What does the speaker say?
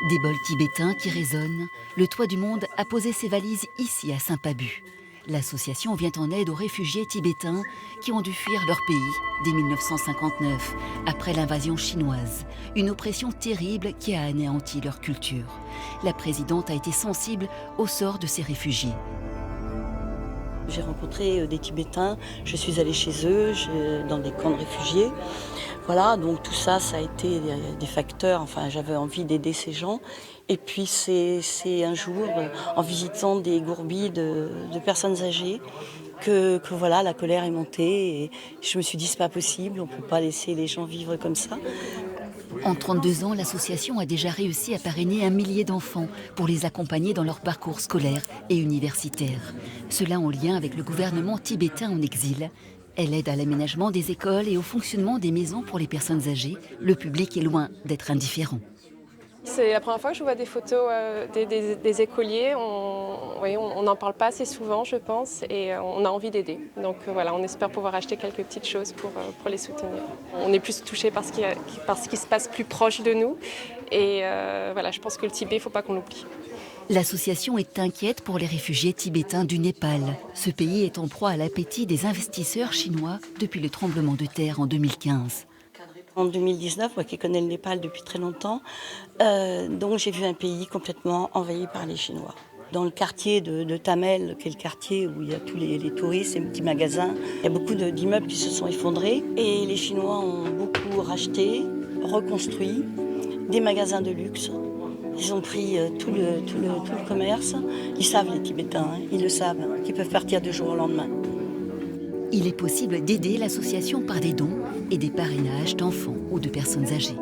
Des bols tibétains qui résonnent, le Toit du Monde a posé ses valises ici à Saint-Pabu. L'association vient en aide aux réfugiés tibétains qui ont dû fuir leur pays dès 1959, après l'invasion chinoise. Une oppression terrible qui a anéanti leur culture. La présidente a été sensible au sort de ces réfugiés. J'ai rencontré des Tibétains, je suis allée chez eux, dans des camps de réfugiés. Voilà, donc tout ça, ça a été des facteurs, enfin j'avais envie d'aider ces gens. Et puis c'est un jour, en visitant des gourbilles de personnes âgées, que voilà, la colère est montée et je me suis dit c'est pas possible, on ne peut pas laisser les gens vivre comme ça. En 32 ans, l'association a déjà réussi à parrainer 1 millier d'enfants pour les accompagner dans leur parcours scolaire et universitaire. Cela en lien avec le gouvernement tibétain en exil. Elle aide à l'aménagement des écoles et au fonctionnement des maisons pour les personnes âgées. Le public est loin d'être indifférent. C'est la première fois que je vois des photos des écoliers. On n'en parle pas assez souvent, je pense, et on a envie d'aider. Donc voilà, on espère pouvoir acheter quelques petites choses pour les soutenir. On est plus touchés par ce qui se passe plus proche de nous. Et voilà, je pense que le Tibet, il ne faut pas qu'on l'oublie. L'association est inquiète pour les réfugiés tibétains du Népal. Ce pays est en proie à l'appétit des investisseurs chinois depuis le tremblement de terre en 2015. En 2019, moi qui connais le Népal depuis très longtemps, donc j'ai vu un pays complètement envahi par les Chinois. Dans le quartier de Tamel, qui est le quartier où il y a tous les touristes, les petits magasins, il y a beaucoup d'immeubles qui se sont effondrés et les Chinois ont beaucoup racheté, reconstruit des magasins de luxe. Ils ont pris tout le commerce. Ils savent, les Tibétains, ils le savent, qu'ils peuvent partir du jour au lendemain. Il est possible d'aider l'association par des dons et des parrainages d'enfants ou de personnes âgées.